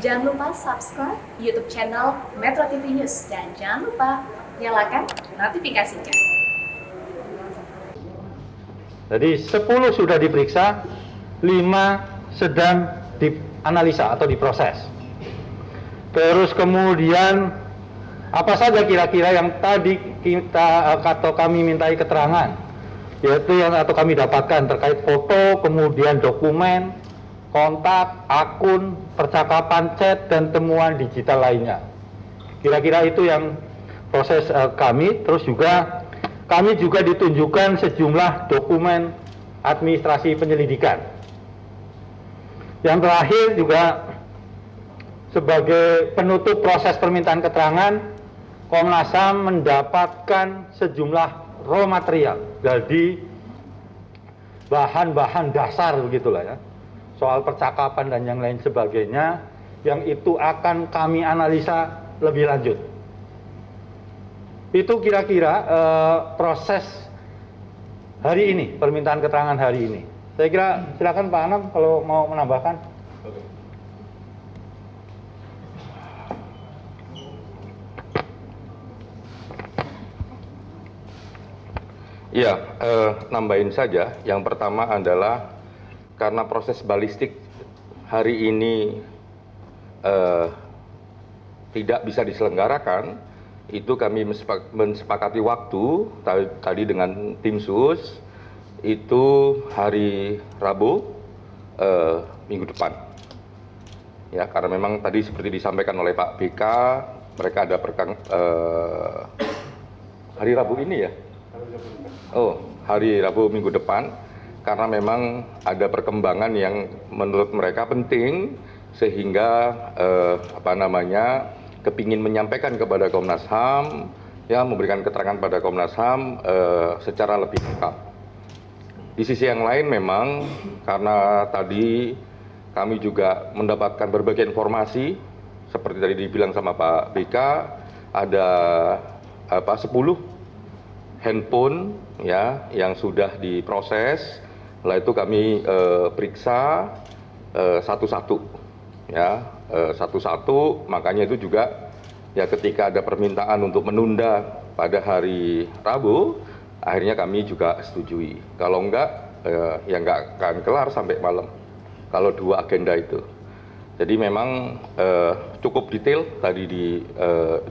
Jangan lupa subscribe YouTube channel Metro TV News dan jangan lupa nyalakan notifikasinya. Jadi 10 sudah diperiksa, 5 sedang dianalisa atau diproses. Terus kemudian apa saja kira-kira yang tadi kita atau kami mintai keterangan, yaitu yang atau kami dapatkan terkait foto, kemudian dokumen, kontak, akun, percakapan chat, dan temuan digital lainnya. Kira-kira itu yang proses kami. Terus juga kami juga ditunjukkan sejumlah dokumen administrasi penyelidikan. Yang terakhir juga sebagai penutup proses permintaan keterangan, Komnas HAM mendapatkan sejumlah raw material, jadi bahan-bahan dasar begitulah ya, soal percakapan dan yang lain sebagainya, yang itu akan kami analisa lebih lanjut. Itu kira-kira proses hari ini, permintaan keterangan hari ini. Saya kira silakan Pak Anam kalau mau menambahkan. Iya, nambahin saja. Yang pertama adalah karena proses balistik hari ini tidak bisa diselenggarakan, itu kami mensepakati waktu tadi dengan tim sus, itu hari Rabu minggu depan. Ya, karena memang tadi seperti disampaikan oleh Pak BK, mereka ada hari Rabu ini ya. Hari Rabu minggu depan, karena memang ada perkembangan yang menurut mereka penting, sehingga kepingin menyampaikan kepada Komnas HAM, ya, memberikan keterangan pada Komnas HAM secara lebih lengkap. Di sisi yang lain memang karena tadi kami juga mendapatkan berbagai informasi, seperti tadi dibilang sama Pak BK, ada 10 handphone ya yang sudah diproses. Setelah itu kami periksa satu-satu ya, satu-satu. Makanya itu juga ya, ketika ada permintaan untuk menunda pada hari Rabu, akhirnya kami juga setujui. Kalau enggak ya enggak akan kelar sampai malam kalau 2 agenda itu. Jadi memang cukup detail tadi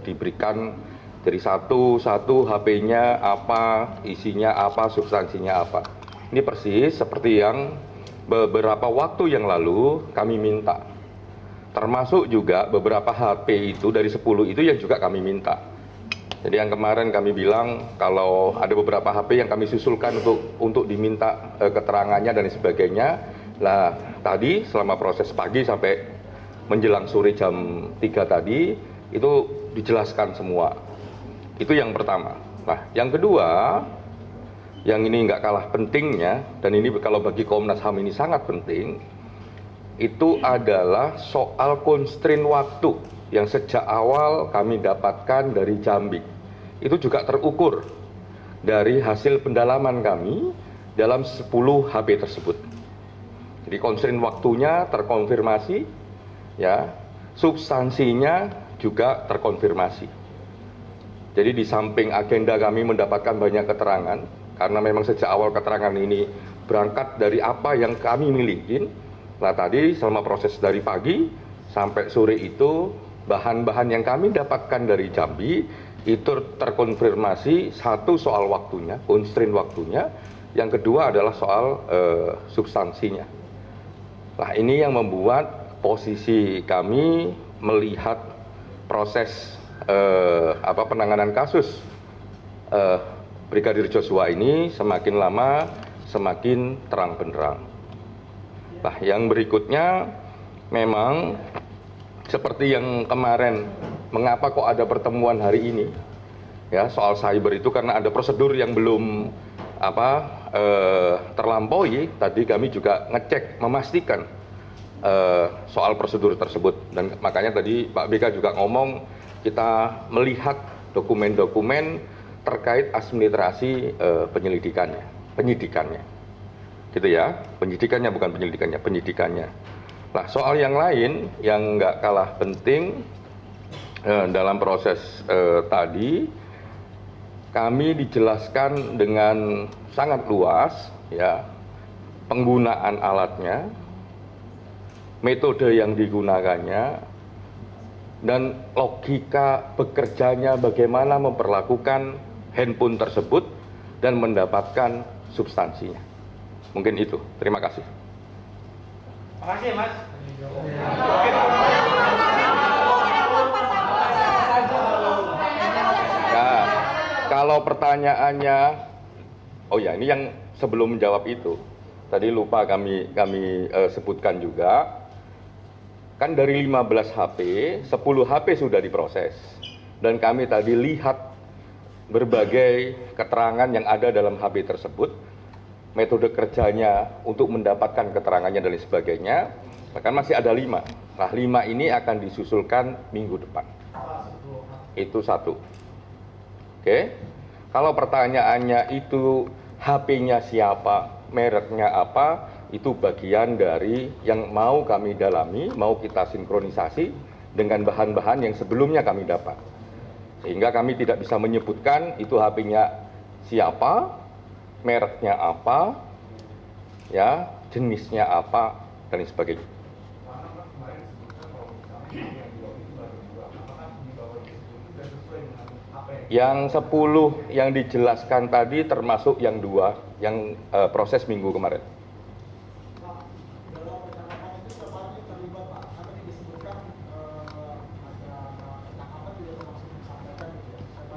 diberikan dari satu HP-nya apa, isinya apa, substansinya apa. Ini persis seperti yang beberapa waktu yang lalu kami minta. Termasuk juga beberapa HP itu dari 10 itu yang juga kami minta. Jadi yang kemarin kami bilang kalau ada beberapa HP yang kami susulkan untuk diminta keterangannya dan sebagainya. Lah tadi selama proses pagi sampai menjelang sore jam 3 tadi itu dijelaskan semua. Itu yang pertama. Nah, yang kedua, yang ini nggak kalah pentingnya, dan ini kalau bagi Komnas HAM ini sangat penting, itu adalah soal constraint waktu yang sejak awal kami dapatkan dari Jambi. Itu juga terukur dari hasil pendalaman kami dalam 10 HP tersebut. Jadi constraint waktunya terkonfirmasi, ya, substansinya juga terkonfirmasi. Jadi di samping agenda kami mendapatkan banyak keterangan, karena memang sejak awal keterangan ini berangkat dari apa yang kami miliki. Nah tadi selama proses dari pagi sampai sore itu, bahan-bahan yang kami dapatkan dari Jambi itu terkonfirmasi, satu soal waktunya, constraint waktunya, yang kedua adalah soal substansinya. Nah ini yang membuat posisi kami melihat proses penanganan kasus Brigadir Joshua ini semakin lama semakin terang benderang. Nah, yang berikutnya memang seperti yang kemarin, mengapa kok ada pertemuan hari ini? Ya, soal cyber itu karena ada prosedur yang belum terlampaui. Tadi kami juga ngecek, memastikan soal prosedur tersebut, dan makanya tadi Pak BK juga ngomong kita melihat dokumen-dokumen terkait administrasi penyidikannya, gitu ya, penyidikannya bukan penyelidikannya, penyidikannya. Nah, soal yang lain yang nggak kalah penting dalam proses tadi, kami dijelaskan dengan sangat luas, ya, penggunaan alatnya, metode yang digunakannya, dan logika bekerjanya bagaimana memperlakukan handphone tersebut dan mendapatkan substansinya. Mungkin itu. Terima kasih. Makasih, Mas. Nah, kalau pertanyaannya, oh ya, ini yang sebelum menjawab itu, tadi lupa kami sebutkan juga, kan dari 15 HP, 10 HP sudah diproses, dan kami tadi lihat berbagai keterangan yang ada dalam HP tersebut, metode kerjanya untuk mendapatkan keterangannya dan lain sebagainya, bahkan masih ada 5. Nah, 5 ini akan disusulkan minggu depan. Itu satu. Oke, kalau pertanyaannya itu HP-nya siapa, mereknya apa, itu bagian dari yang mau kami dalami, mau kita sinkronisasi dengan bahan-bahan yang sebelumnya kami dapat. Sehingga kami tidak bisa menyebutkan itu HP-nya siapa, mereknya apa, ya, jenisnya apa, dan lain sebagainya. Yang 10 yang dijelaskan tadi termasuk yang 2 yang proses minggu kemarin.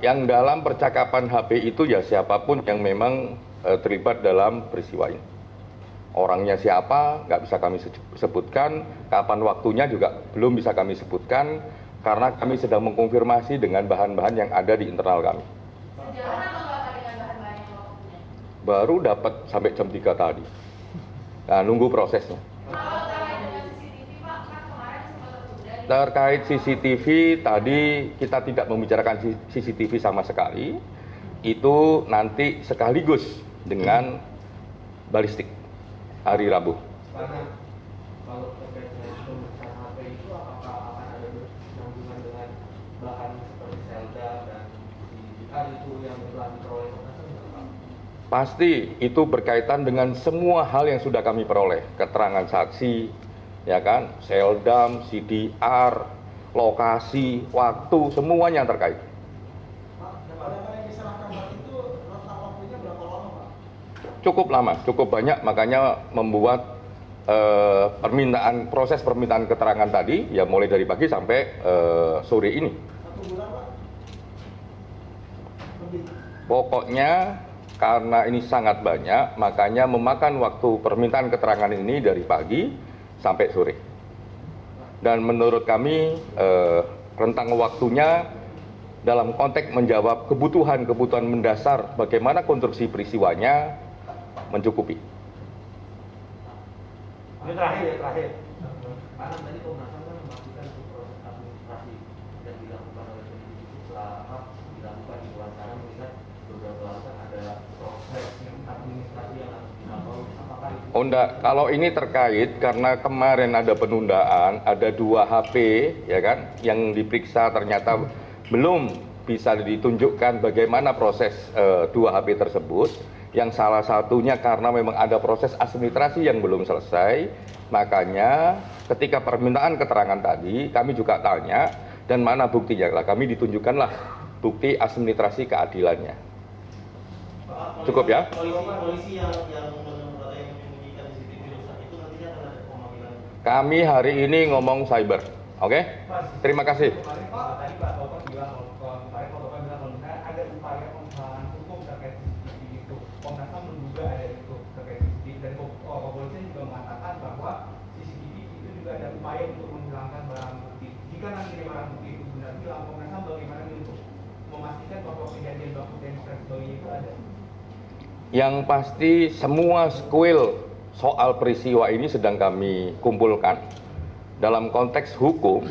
Yang dalam percakapan HP itu ya siapapun yang memang terlibat dalam peristiwa ini. Orangnya siapa nggak bisa kami sebutkan, kapan waktunya juga belum bisa kami sebutkan, karena kami sedang mengkonfirmasi dengan bahan-bahan yang ada di internal kami. Baru dapat sampai jam 3 tadi. Nah, nunggu prosesnya. Terkait CCTV tadi kita tidak membicarakan CCTV sama sekali. Itu nanti sekaligus dengan balistik hari Rabu. Kalau terkait dengan pemeriksaan HP itu apakah akan ada hubungan dengan bahan seperti selda dan CCTV itu yang telah diperoleh Komnas HAM? Pasti itu berkaitan dengan semua hal yang sudah kami peroleh, keterangan saksi, ya kan, seldam, CDR, lokasi, waktu, semuanya yang terkait. Cukup lama, cukup banyak, makanya membuat proses permintaan keterangan tadi ya mulai dari pagi sampai sore ini. Pokoknya karena ini sangat banyak, makanya memakan waktu permintaan keterangan ini dari pagi sampai sore. Dan menurut kami rentang waktunya dalam konteks menjawab kebutuhan-kebutuhan mendasar bagaimana konstruksi peristiwanya mencukupi. Ini terakhir. Karena tadi Komnas HAM kan memastikan proses administrasi yang dilakukan oleh penyidik itu telah dilakukan di luar sana, melihat beberapa alasan ada proses administrasi yang harus dilakukan. Apakah itu? Oh enggak, kalau ini terkait karena kemarin ada penundaan, ada 2 HP ya kan yang diperiksa ternyata belum bisa ditunjukkan bagaimana proses 2 HP tersebut. Yang salah satunya karena memang ada proses administrasi yang belum selesai, makanya ketika permintaan keterangan tadi kami juga tanya dan mana buktinya, lah kami ditunjukkanlah bukti administrasi keadilannya. Cukup ya? Polisi yang menyembunyikan CCTV rusak itu nantinya akan ada pemanggilan. Kami hari ini ngomong cyber, oke? Terima kasih. Kemarin tadi Pak Bapak bilang, kemarin Pak Bapak bilang kalau misalnya ada upaya penghalangan hukum terkait CCTV itu, Komnas HAM menduga ada itu terkait CCTV, dan kepolisian juga mengatakan bahwa CCTV itu juga ada upaya untuk menghilangkan barang bukti. Jika nanti barang bukti itu benar hilang, Komnas HAM bagaimana untuk memastikan bahwa kejadian baku dan sebagainya itu ada? Yang pasti semua sekuil soal peristiwa ini sedang kami kumpulkan. Dalam konteks hukum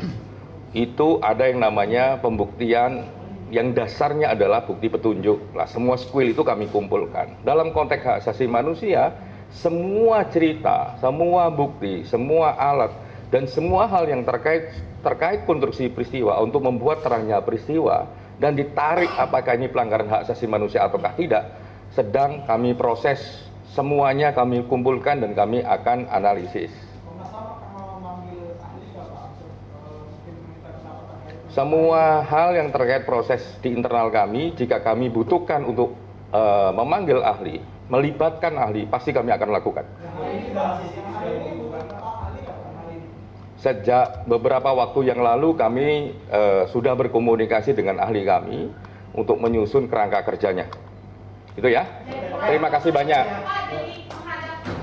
itu ada yang namanya pembuktian yang dasarnya adalah bukti petunjuk. Nah, semua sekuil itu kami kumpulkan. Dalam konteks hak asasi manusia, semua cerita, semua bukti, semua alat dan semua hal yang terkait konstruksi peristiwa untuk membuat terangnya peristiwa dan ditarik apakah ini pelanggaran hak asasi manusia ataukah tidak, sedang kami proses, semuanya kami kumpulkan dan kami akan analisis. Semua hal yang terkait proses di internal kami, jika kami butuhkan untuk memanggil ahli, melibatkan ahli, pasti kami akan lakukan. Sejak beberapa waktu yang lalu kami sudah berkomunikasi dengan ahli kami untuk menyusun kerangka kerjanya. Itu ya. Terima kasih banyak.